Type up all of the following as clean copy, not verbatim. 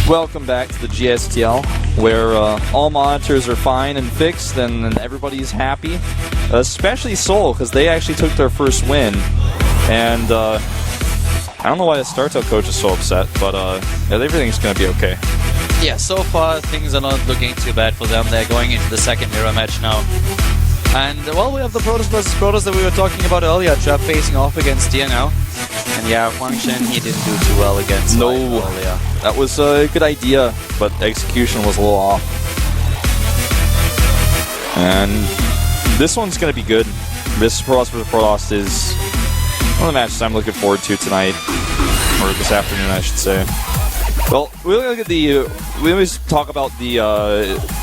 Welcome back to the GSTL, where all monitors are fine and fixed and everybody's happy. Especially Seoul, because they actually took their first win. And I don't know why the StarTale coach is so upset, but yeah, everything's going to be okay. Yeah, so far things are not looking too bad for them. They're going into the second mirror match now. And, well, we have the Protoss versus Protoss that we were talking about earlier. Trap facing off against Deer now. And yeah, Function, he didn't do too well against earlier. That was a good idea, but execution was a little off. And this one's going to be good. This Protoss versus Protoss is one of the matches I'm looking forward to tonight, or this afternoon, I should say. Well, we always talk about the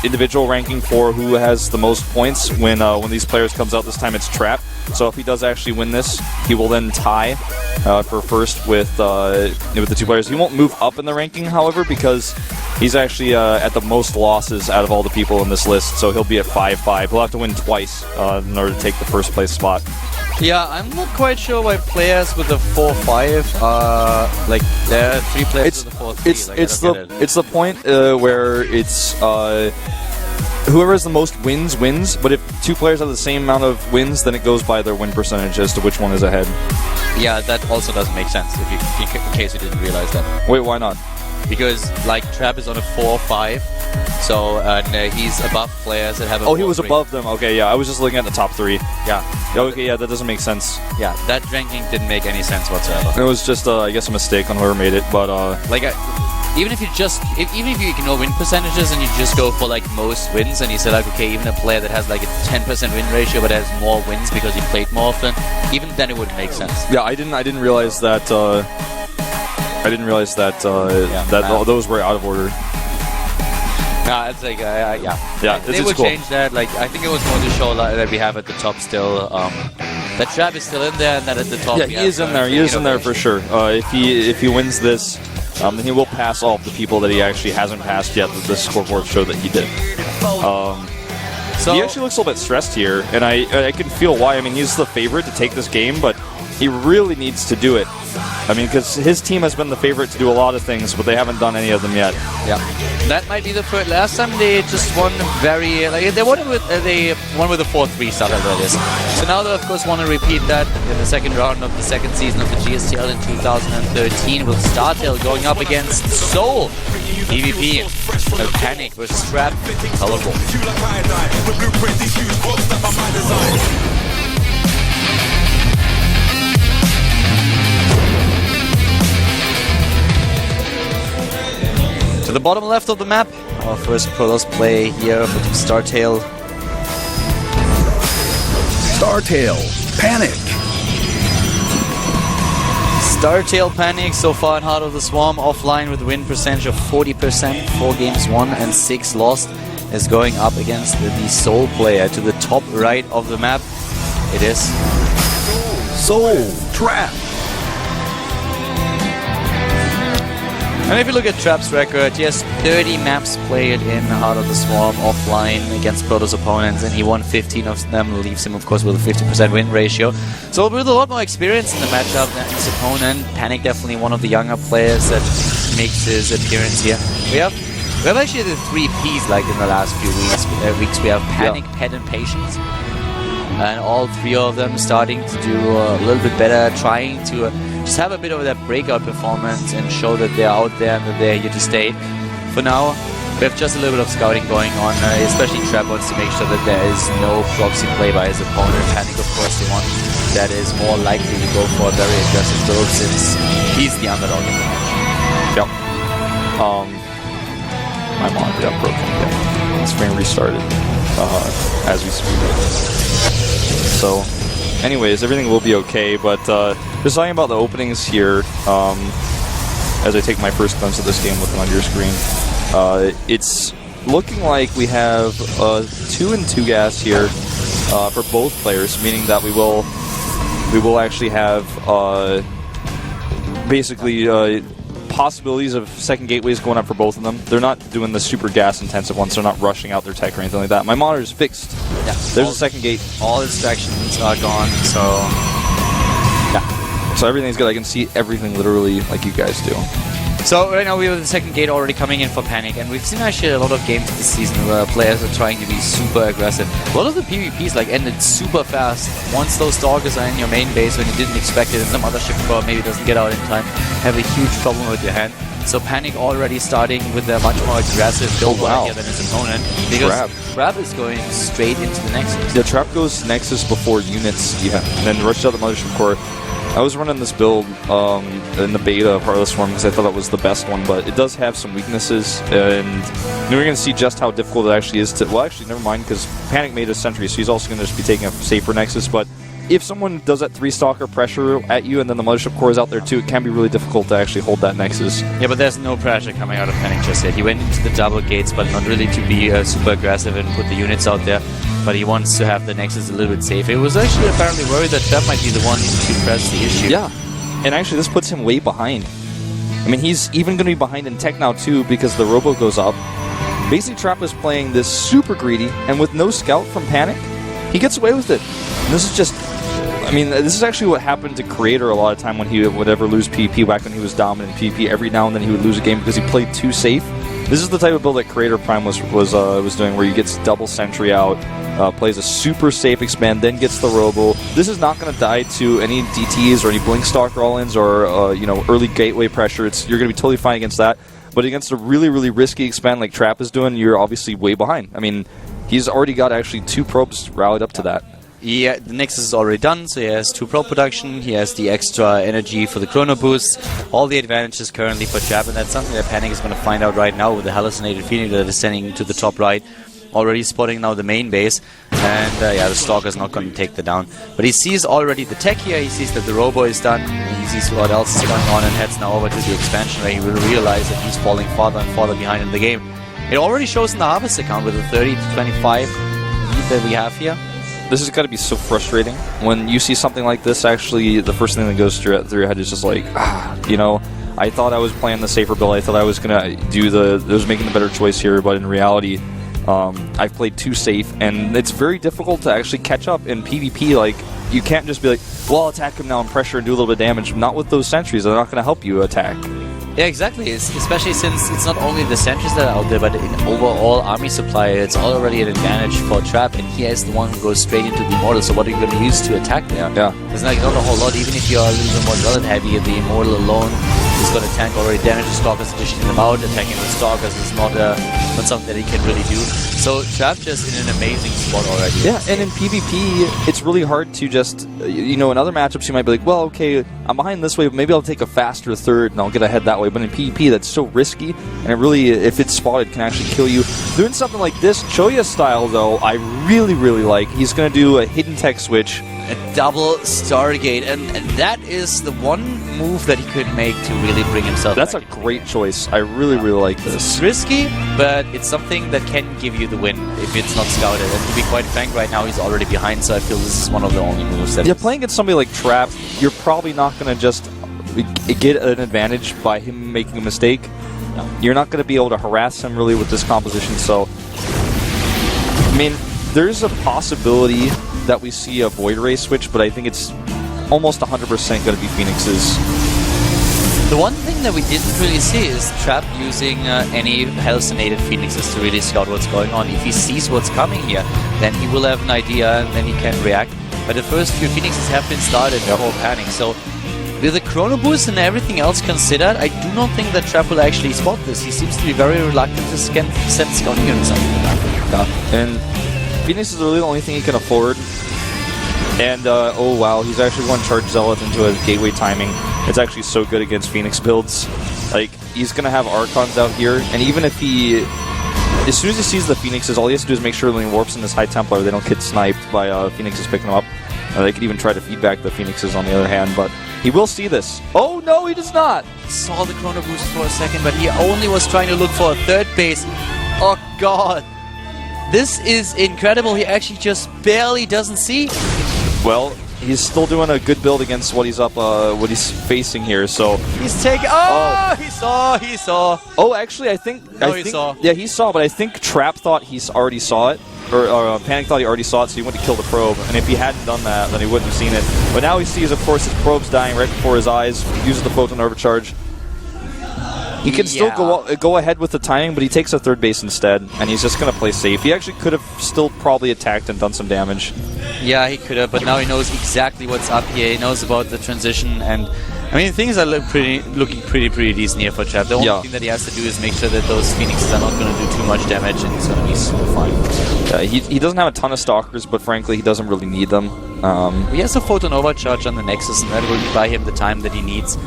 individual ranking for who has the most points when these players comes out. This time it's Trap. So if he does actually win this, he will then tie for first with the two players. He won't move up in the ranking, however, because he's actually at the most losses out of all the people in this list. So he'll be at 5-5. He'll have to win twice in order to take the first place spot. Yeah, I'm not quite sure why players with the 4-5, like there are 3 players with the 4-3. It's the point where it's whoever has the most wins wins. But if 2 players have the same amount of wins, then it goes by their win percentage as to which one is ahead. Yeah, that also doesn't make sense if you, in case you didn't realize that. Wait, why not? Because like Trap is on a 4-5, so and he's above players that have a 4-3. He was above them. Okay, yeah, I was just looking at the top 3. Yeah. Okay, yeah, that doesn't make sense. Yeah, that ranking didn't make any sense whatsoever. It was just, I guess, a mistake on whoever made it, but like, even if you ignore win percentages and you just go for like most wins, and you say like, okay, even a player that has like a 10% win ratio but has more wins because he played more often, even then it wouldn't make sense. Yeah, I didn't realize that. That those were out of order. Nah, it's like yeah. They would change that. Like I think it was more to show that we have at the top still. That Trap is still in there, and that at the top. Yeah, he is in there. He is in there for sure. If he wins this, then he will pass all of the people that he actually hasn't passed yet. That the scoreboard showed that he did. So he actually looks a little bit stressed here, and I can feel why. I mean, he's the favorite to take this game, but he really needs to do it. I mean, because his team has been the favorite to do a lot of things, but they haven't done any of them yet. Yeah, that might be the first. Last time they just won very they won with a 4-3 start earlier. So now they of course want to repeat that in the second round of the second season of the GSTL in 2013 with StarTale going up against Seoul. PvP, Panic versus Trap, colorful. To the bottom left of the map, our first Protoss play here for StarTale. StarTale, Panic. StarTale Panic so far in Heart of the Swarm, offline with a win percentage of 40%, 4 games won and 6 lost, is going up against the Seoul player. To the top right of the map, it is Seoul, Trap. And if you look at Trap's record, he has 30 maps played in Heart of the Swarm offline against Protoss opponents, and he won 15 of them, leaves him of course with a 50% win ratio. So with a lot more experience in the matchup than his opponent, Panic definitely one of the younger players that makes his appearance here. We have actually the 3 Ps like in the last few weeks. We have Panic, Pet, and Patience. And all 3 of them starting to do a little bit better, trying to just have a bit of that breakout performance and show that they're out there and that they're here to stay. For now, we have just a little bit of scouting going on, especially Trap wants to make sure that there is no proxy play by his opponent. Panic, of course, the one that is more likely to go for a very aggressive build since he's the underdog in the match. Yep. My monitor got broken again. Screen restarted as we speak. So, anyways, everything will be okay, but just talking about the openings here, as I take my first glimpse of this game looking on your screen, it's looking like we have 2 and 2 gas here for both players, meaning that we will actually have basically possibilities of second gateways going up for both of them. They're not doing the super gas intensive ones, so they're not rushing out their tech or anything like that. My monitor is fixed. Yeah, there's a second gate. All distractions are gone, so yeah. So everything's good. I can see everything literally like you guys do. So right now we have the second gate already coming in for Panic, and we've seen actually a lot of games this season where players are trying to be super aggressive. A lot of the PvPs like ended super fast. Once those Stalkers are in your main base when you didn't expect it, and some other ship core maybe doesn't get out in time, have a huge problem with your hand. So Panic already starting with a much more aggressive build here than his opponent, because Trap is going straight into the Nexus. The Trap goes Nexus before units even, and then rushes out the Mothership Core. I was running this build in the beta part of the Swarm because I thought that was the best one, but it does have some weaknesses, and we're going to see just how difficult it actually is to... Well, actually, never mind, because Panic made a Sentry, so he's also going to just be taking a safer Nexus, but if someone does that 3-stalker pressure at you and then the Mothership Core is out there too, it can be really difficult to actually hold that Nexus. Yeah, but there's no pressure coming out of Panic just yet. He went into the double gates, but not really to be super aggressive and put the units out there. But he wants to have the Nexus a little bit safe. It was actually apparently worried that Trap might be the one to press the issue. Yeah, and actually this puts him way behind. I mean, he's even going to be behind in tech now too because the Robo goes up. Basically, Trap is playing this super greedy, and with no scout from Panic, he gets away with it. And this is just... I mean, this is actually what happened to Creator a lot of time when he would ever lose PvP back when he was dominant in PvP. Every now and then he would lose a game because he played too safe. This is the type of build that Creator Prime was doing, where he gets double Sentry out, plays a super safe expand, then gets the Robo. This is not going to die to any DTs or any Blink Stalk roll-ins or you know, early gateway pressure. You're going to be totally fine against that. But against a really, really risky expand like Trap is doing, you're obviously way behind. I mean, he's already got actually 2 probes rallied up to that. Yeah, the Nexus is already done, so he has 2 probe production, he has the extra energy for the chrono boost, all the advantages currently for Trap, and that's something that Panic is going to find out right now with the hallucinated Phoenix that is standing to the top right, already spotting now the main base, and yeah, the Stalker's not going to take the down. But he sees already the tech here, he sees that the Robo is done, he sees what else is going on, and heads now over to the expansion where he will realize that he's falling farther and farther behind in the game. It already shows in the Harvest account with the 30 to 25 lead that we have here. This has got to be so frustrating when you see something like this. Actually, the first thing that goes through your head is just like, you know, I thought I was playing the safer build. I thought I was gonna making the better choice here, but in reality, I've played too safe, and it's very difficult to actually catch up in PvP. Like, you can't just be like, well, I'll attack him now and pressure and do a little bit of damage. Not with those sentries; they're not going to help you attack. Yeah, exactly. Especially since it's not only the sentries that are out there, but in overall army supply, it's already an advantage for Trap, and he is the one who goes straight into the Immortal. So what are you going to use to attack there? Yeah. There's not a whole lot, even if you are a little bit more relic heavy. The Immortal alone is going to tank already damage the Stalkers, dishing them out. Attacking with Stalkers is not something that he can really do. So Trap just in an amazing spot already. Yeah, and in PvP, it's really hard to just, you know, in other matchups you might be like, well, okay, I'm behind this way, but maybe I'll take a faster third and I'll get ahead that way. But in PvP, that's so risky, and it really, if it's spotted, can actually kill you. Doing something like this, Choya style, though, I really, really like. He's going to do a hidden tech switch. A double Stargate, and that is the one move that he could make to really bring himself That's back. a great choice. I really, really like this. It's risky, but it's something that can give you the win if it's not scouted. And to be quite frank, right now he's already behind, so I feel this is one of the only moves that... Yeah, playing against somebody like Trap, you're probably not going to just get an advantage by him making a mistake. No. You're not going to be able to harass him really with this composition, so... I mean, there's a possibility that we see a Void Ray switch, but I think it's almost 100% going to be Phoenix's. The one thing that we didn't really see is Trap using any hallucinated Phoenixes to really scout what's going on. If he sees what's coming here, then he will have an idea and then he can react. But the first few Phoenixes have been started before Panic, so with the Chrono Boost and everything else considered, I do not think that Trap will actually spot this. He seems to be very reluctant to send scouting units on that. Yeah, and Phoenix is really the only thing he can afford. And, oh wow, he's actually going to charge Zealot into a gateway timing. It's actually so good against Phoenix builds. Like, he's going to have Archons out here, and even if he... As soon as he sees the Phoenixes, all he has to do is make sure when he warps in this High Templar, they don't get sniped by Phoenixes picking them up. They could even try to feedback the Phoenixes on the other hand, but he will see this. Oh, no, he does not! Saw the Chrono Boost for a second, but he only was trying to look for a third base. Oh, God. This is incredible. He actually just barely doesn't see. Well, he's still doing a good build against what he's up, what he's facing here. So he's taking. Oh, he saw. Oh, actually, I think. He saw. Yeah, he saw, but I think Trap thought he already saw it, or Panic thought he already saw it, so he went to kill the probe. And if he hadn't done that, then he wouldn't have seen it. But now he sees, of course, his probe's dying right before his eyes. Uses the photon overcharge. He can still go ahead with the timing, but he takes a third base instead, and he's just going to play safe. He actually could have still probably attacked and done some damage. Yeah, he could have, but now he knows exactly what's up here. He knows about the transition, and I mean, things are looking pretty decent here for Trap. The only thing that he has to do is make sure that those Phoenixes are not going to do too much damage, and he's going to be super fine. He doesn't have a ton of Stalkers, but frankly, he doesn't really need them. He has a Photon Overcharge on the Nexus, and that will buy him the time that he needs.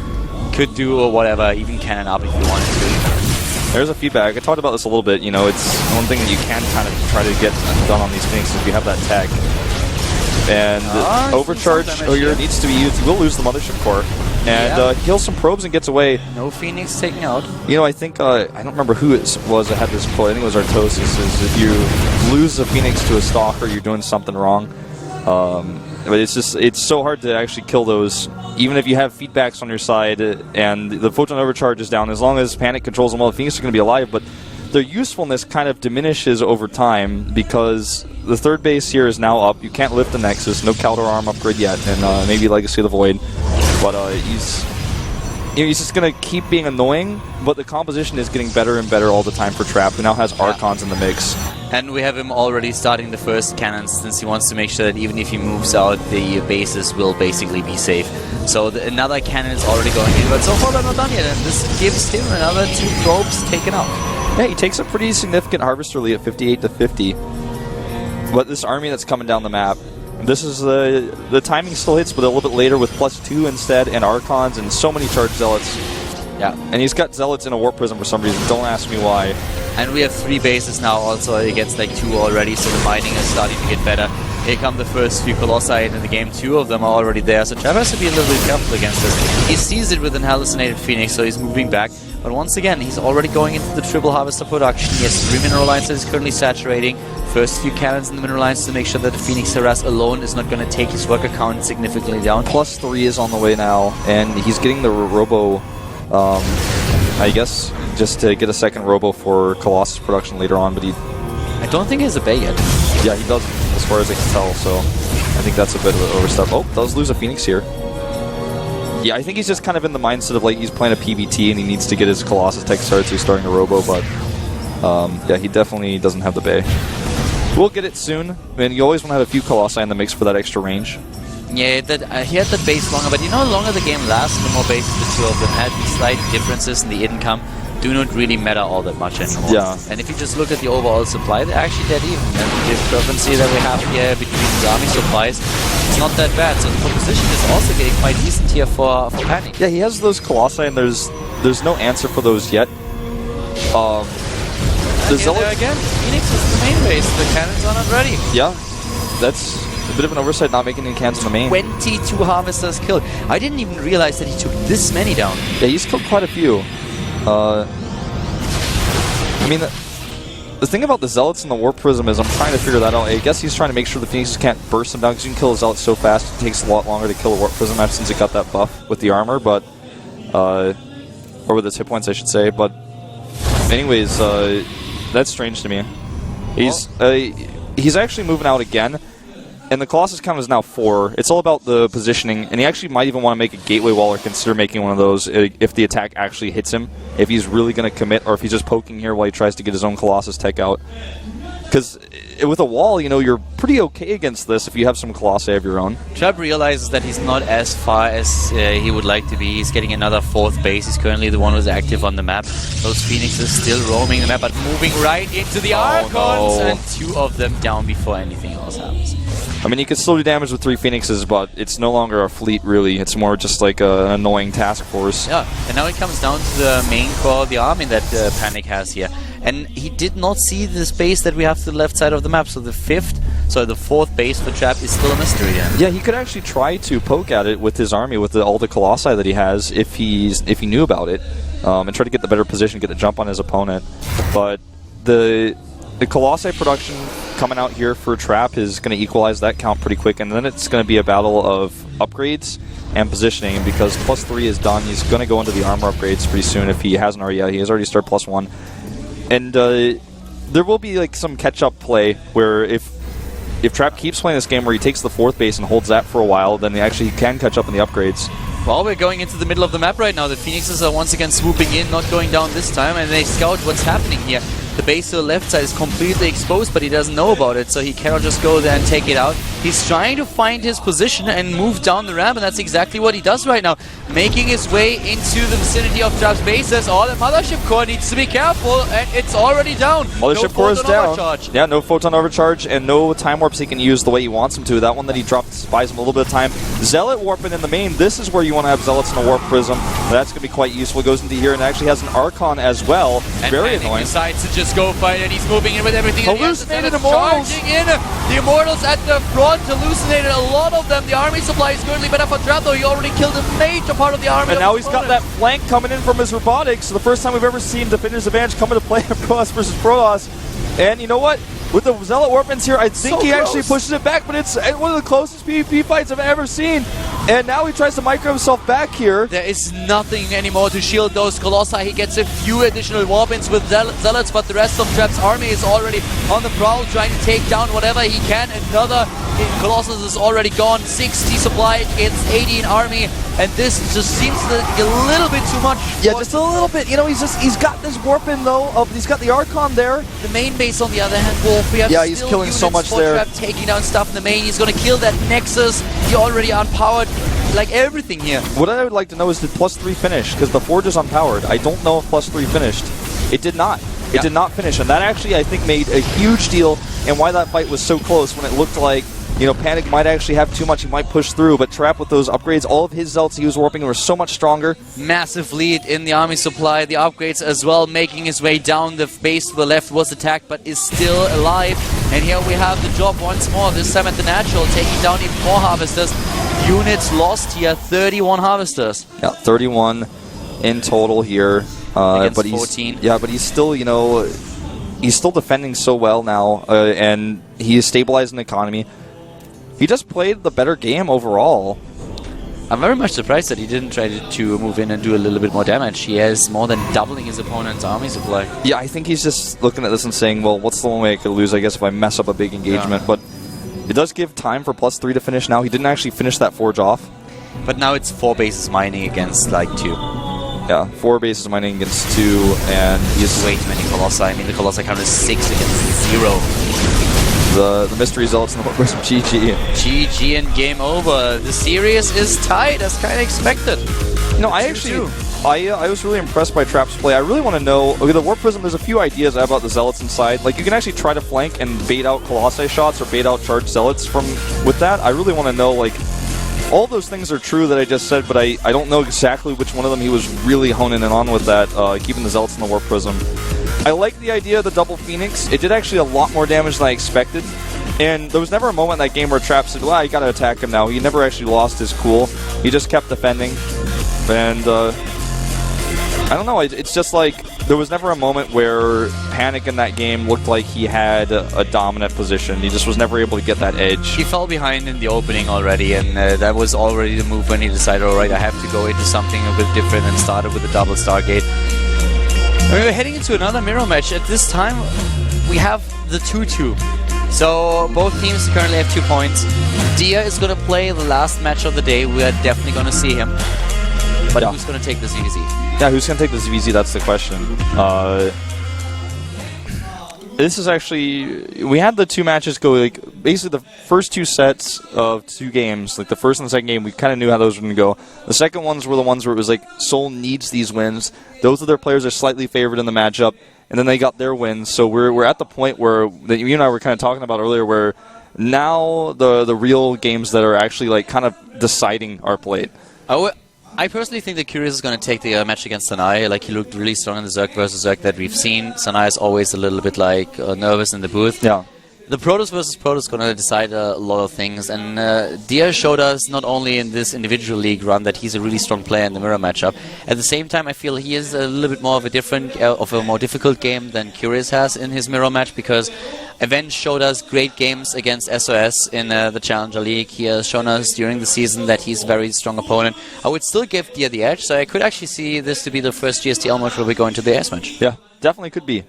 Could do or whatever, even cannon up if you wanted to. There's a feedback. I talked about this a little bit. You know, it's one thing that you can kind of try to get done on these Phoenixes if you have that tech. And Overcharge needs to be used. He will lose the Mothership Core. And kills some probes and gets away. No Phoenix taken out. You know, I think, I don't remember who it was that had this quote. I think it was Artosis. Is if you lose a Phoenix to a Stalker, you're doing something wrong. But it's so hard to actually kill those, even if you have feedbacks on your side and the Photon Overcharge is down. As long as Panic controls them well, the Phoenix are going to be alive, but their usefulness kind of diminishes over time because the third base here is now up. You can't lift the Nexus, no Caldor Arm upgrade yet, and maybe Legacy of the Void. But he's just going to keep being annoying, but the composition is getting better and better all the time for Trap, who now has Archons in the mix. And we have him already starting the first cannons, since he wants to make sure that even if he moves out, the bases will basically be safe. So another cannon is already going in, but so far they're not done yet, and this gives him another 2 probes taken out. Yeah, he takes a pretty significant Harvester lead at 58 to 50. But this army that's coming down the map, this is the timing still hits, but a little bit later with +2 instead, and Archons and so many Charged Zealots. Yeah, and he's got Zealots in a Warp Prism for some reason. Don't ask me why. And we have 3 bases now also against like 2 already, so the mining is starting to get better. Here come the first few Colossi in the game. 2 of them are already there, so Trap has to be a little bit careful against this. He sees it with an Hallucinated Phoenix, so he's moving back. But once again, he's already going into the triple Harvester production. He has 3 mineral lines that he's currently saturating. First few cannons in the mineral lines to make sure that the Phoenix Harass alone is not going to take his worker count significantly down. +3 is on the way now, and he's getting the Robo, I guess, just to get a second Robo for Colossus production later on, but I don't think he has a Bay yet. Yeah, he doesn't, as far as I can tell, so I think that's a bit of an overstep. Oh, does lose a Phoenix here. Yeah, I think he's just kind of in the mindset of like he's playing a PvT and he needs to get his Colossus tech started, so he's starting a Robo, but yeah, he definitely doesn't have the Bay. We'll get it soon. I mean, you always want to have a few Colossi in the mix for that extra range. Yeah, he had the base longer, but you know, the longer the game lasts, the more bases the 2 of them had. These slight differences in the income do not really matter all that much anymore. Yeah. And if you just look at the overall supply, they're actually dead even. And the discrepancy that we have here between the army supplies, it's not that bad. So the composition is also getting quite decent here for Panic. Yeah, he has those Colossi, and there's no answer for those yet. The Zealot again. Phoenix is the main base. The cannons are not ready. Yeah, that's a bit of an oversight not making any cannons in the main. 22 Harvesters killed. I didn't even realize that he took this many down. Yeah, he's killed quite a few. I mean, the thing about the Zealots and the Warp Prism is I'm trying to figure that out. I guess he's trying to make sure the Phoenixes can't burst them down, because you can kill a Zealot so fast it takes a lot longer to kill a Warp Prism since it got that buff with the armor, but or with its hit points, I should say. But anyways, that's strange to me. He's actually moving out again. And the Colossus count is now 4. It's all about the positioning, and he actually might even want to make a gateway wall or consider making one of those if the attack actually hits him, if he's really going to commit, or if he's just poking here while he tries to get his own Colossus tech out. Because with a wall, you know, you're pretty okay against this if you have some Colossi of your own. Trap realizes that he's not as far as he would like to be. He's getting another 4th base. He's currently the one who's active on the map. Those Phoenixes still roaming the map, but moving right into the Archons, and 2 of them down before anything else happens. I mean, you can still do damage with 3 Phoenixes, but it's no longer a fleet, really. It's more just like an annoying task force. Yeah, and now it comes down to the main core of the army that Panic has here. And he did not see the space that we have to the left side of the map, so the 4th base for Trap is still a mystery. Yeah, he could actually try to poke at it with his army, with all the Colossi that he has, if he knew about it, and try to get the better position, get the jump on his opponent. But the Colossi production coming out here for Trap is going to equalize that count pretty quick, and then it's going to be a battle of upgrades and positioning, because +3 is done. He's going to go into the armor upgrades pretty soon if he hasn't already yet. He has already started +1. And there will be like some catch-up play where if if Trap keeps playing this game where he takes the 4th base and holds that for a while, then they actually can catch up in the upgrades. Well, we're going into the middle of the map right now. The Phoenixes are once again swooping in, not going down this time, and they scout what's happening here. The base to the left side is completely exposed, but he doesn't know about it, so he cannot just go there and take it out. He's trying to find his position and move down the ramp, and that's exactly what he does right now. Making his way into the vicinity of Trap's bases. Oh, the Mothership Core needs to be careful, and it's already down. Mothership Core is down. Overcharge. Yeah, no Photon Overcharge, and no Time Warps he can use the way he wants him to. That one that he dropped buys him a little bit of time. Zealot warping in the main. This is where you want to have Zealots in a Warp Prism. That's going to be quite useful. It goes into here and actually has an Archon as well. And very annoying. Decides to just go fight it. He's moving in with everything. Hallucinated Immortals! Charging in. The Immortals at the front, hallucinated a lot of them. The army supply is currently better for Trap, though. He already killed a major part of the army. And now he's got that flank coming in from his robotics. So the first time we've ever seen Defender's Advantage come into play in Protoss versus Protoss. And you know what? With the Zealot Warpins here, I think he actually pushes it back, but it's one of the closest PvP fights I've ever seen. And now he tries to micro himself back here. There is nothing anymore to shield those Colossi. He gets a few additional Warpins with Zealots, but the rest of Trap's army is already on the prowl, trying to take down whatever he can. Another Colossus is already gone. 60 supply against 80 in army, and this just seems like a little bit too much. Yeah, just a little bit. You know, he's got this Warpin though. He's got the Archon there. The main base, on the other hand, Wolf. We have he's killing so much there. Trap taking down stuff in the main. He's going to kill that Nexus. He already unpowered. Like everything here. What I would like to know is did +3 finish? Because the Forge is unpowered. I don't know if +3 finished. It did not. It did not finish, and that actually I think made a huge deal and why that fight was so close when it looked like, you know, Panic might actually have too much, he might push through, but Trap with those upgrades, all of his Zealots he was warping were so much stronger. Massive lead in the army supply, the upgrades as well, making his way down. The base to the left was attacked, but is still alive. And here we have the job once more, this time at the Natural, taking down even more Harvesters. Units lost here, 31 Harvesters. Yeah, 31 in total here. But 14. But he's still, you know, he's still defending so well now, and he is stabilizing the economy. He just played the better game overall. I'm very much surprised that he didn't try to move in and do a little bit more damage. He has more than doubling his opponent's army supply. Yeah, I think he's just looking at this and saying, well, what's the one way I could lose, I guess, if I mess up a big engagement. Yeah. But it does give time for +3 to finish now. He didn't actually finish that Forge off. But now it's 4 bases mining against, like, 2. Yeah, 4 bases mining against 2, and he's way too many Colossi. I mean, the Colossi count is 6 against 0. The mystery Zealots in the Warpers of GG. GG and game over. The series is tied, as kind of expected. No, I actually... I was really impressed by Trap's play. I really want to know... Okay, the Warp Prism, there's a few ideas about the Zealots inside. Like, you can actually try to flank and bait out Colossi shots or bait out charged Zealots with that. I really want to know, like... All those things are true that I just said, but I don't know exactly which one of them he was really honing in on with that, keeping the Zealots in the Warp Prism. I like the idea of the double Phoenix. It did actually a lot more damage than I expected. And there was never a moment in that game where Trap said, well, you gotta attack him now. He never actually lost his cool. He just kept defending. And, I don't know, it's just like, there was never a moment where Panic in that game looked like he had a dominant position. He just was never able to get that edge. He fell behind in the opening already, and that was already the move when he decided, alright, I have to go into something a bit different, and started with a double Stargate. We're heading into another mirror match. At this time, we have the 2-2. So both teams currently have 2 points. Dia is going to play the last match of the day. We are definitely going to see him. But who's going to take the ZVZ? Yeah, who's going to take the ZVZ? That's the question. This is actually... We had the 2 matches go, like, basically the first 2 sets of 2 games, like the first and the second game, we kind of knew how those were going to go. The second ones were the ones where it was like, Seoul needs these wins. Those of their players are slightly favored in the matchup, and then they got their wins. So we're at the point where, that you and I were kind of talking about earlier, where now the real games that are actually, like, kind of deciding are played. I personally think that Curious is going to take the match against Sanai. Like, he looked really strong in the Zerg versus Zerg that we've seen. Sanai is always a little bit, like, nervous in the booth. Yeah. The Protoss versus Protoss is going to decide a lot of things. And Dia showed us, not only in this individual league run, that he's a really strong player in the mirror matchup. At the same time, I feel he is a little bit more of a different, of a more difficult game than Curious has in his mirror match, because Avenge showed us great games against SOS in the Challenger League. He has shown us during the season that he's a very strong opponent. I would still give Dia the edge, so I could actually see this to be the first GSTL match where we go into the S match. Yeah, definitely could be.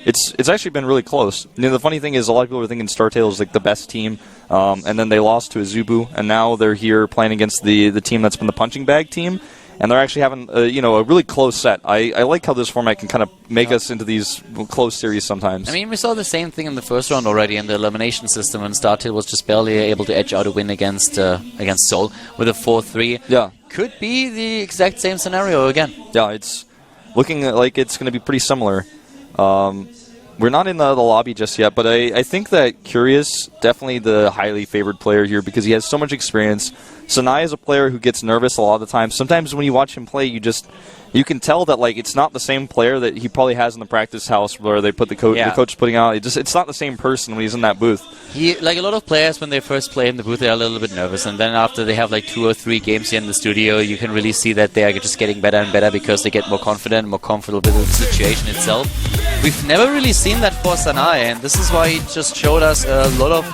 it's actually been really close. You know, the funny thing is, a lot of people are thinking StarTale is like the best team, and then they lost to Azubu, and now they're here playing against the team that's been the punching bag team, and they're actually having a really close set. I like how this format can kind of make us into these close series sometimes. I mean, we saw the same thing in the first round already in the elimination system, and StarTale was just barely able to edge out a win against Seoul with a 4-3. Yeah. Could be the exact same scenario again. Yeah, it's looking like it's going to be pretty similar. We're not in the lobby just yet, but I think that Curious, definitely the highly favored player here because he has so much experience. Sanai is a player who gets nervous a lot of the time. Sometimes when you watch him play, you can tell that like it's not the same player that he probably has in the practice house where they put the coach putting out. It's not the same person when he's in that booth. Like a lot of players, when they first play in the booth, they're a little bit nervous, and then after they have like 2 or 3 games here in the studio, you can really see that they are just getting better and better because they get more confident, more comfortable with the situation itself. We've never really seen that for Sanai, and this is why he just showed us a lot of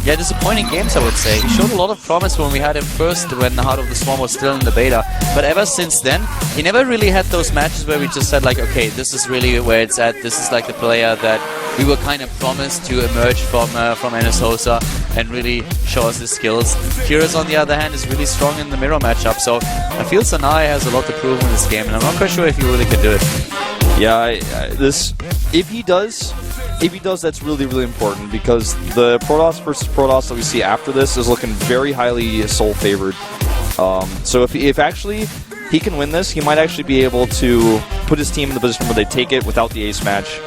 disappointing games, I would say. He showed a lot of promise when we had him first, when Heart of the Swarm was still in the beta. But ever since then, he never really had those matches where we just said, like, okay, this is really where it's at. This is like the player that we were kind of promised to emerge from NSOSA and really show us his skills. Curious, on the other hand, is really strong in the mirror matchup. So I feel Sanai has a lot to prove in this game, and I'm not quite sure if he really can do it. Yeah, if he does, that's really, really important because the Protoss versus Protoss that we see after this is looking very highly Seoul favored. So if actually he can win this, he might actually be able to put his team in the position where they take it without the ace match.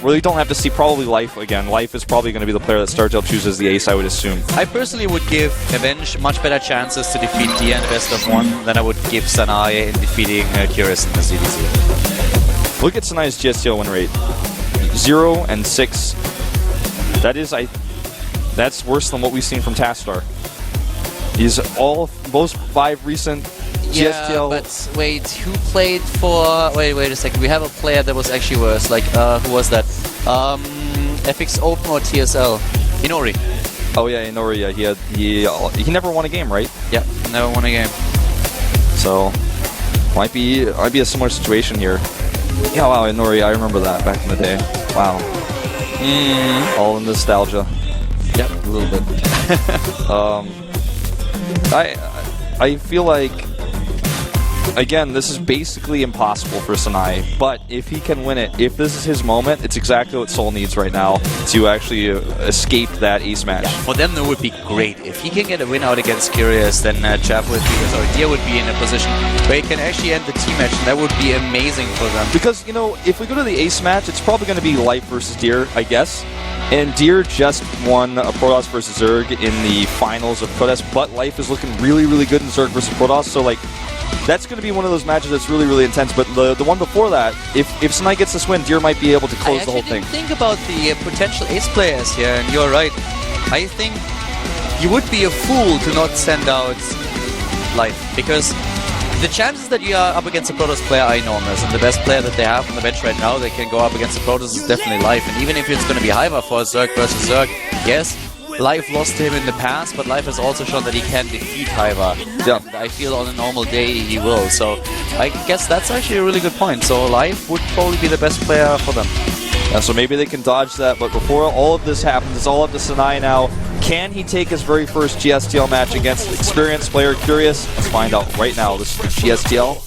Really don't have to see probably Life again. Life is probably going to be the player that StarTale chooses the ace, I would assume. I personally would give Avenge much better chances to defeat Dia in the best of 1 than I would give Sanai in defeating Curious in the CDC. Look at Sanai's GSTL win rate. 0 and 6. That's worse than what we've seen from Tastar. He's most 5 recent GSTL. Yeah, but wait, who played for... Wait a second. We have a player that was actually worse. Like, who was that? FX Open or TSL? Inori. Oh yeah, Inori. Yeah, he never won a game, right? Yeah, never won a game. So might be a similar situation here. Yeah, wow, Inori, I remember that back in the day. Wow. All in nostalgia. Yep, a little bit. I feel like, again, this is basically impossible for Sanai, but if he can win it, if this is his moment, it's exactly what Seoul needs right now to actually escape that ace match. Yeah, for them, that would be great. If he can get a win out against Curious, then Chav would be, or Dia would be in a position where he can actually end the team match, and that would be amazing for them. Because, if we go to the ace match, it's probably going to be Life versus Deer, I guess. And Deer just won a Protoss versus Zerg in the finals of Protoss, but Life is looking really, really good in Zerg versus Protoss, so like, that's going to be one of those matches that's really, really intense. But the one before that, if Sanai gets this win, Deer might be able to close the whole thing. Think about the potential ace players here, and you're right. I think you would be a fool to not send out Life, because the chances that you are up against a Protoss player are enormous, and the best player that they have on the bench right now that can go up against a Protoss is definitely Life. And even if it's going to be Hiva for Zerg versus Zerg, yes, Life lost to him in the past, but Life has also shown that he can defeat Hiva. Yeah. And I feel on a normal day he will, so I guess that's actually a really good point. So Life would probably be the best player for them. Yeah, so maybe they can dodge that, but before all of this happens, it's all up to Sanai now. Can he take his very first GSTL match against experienced player Curious? Let's find out right now. This is GSTL.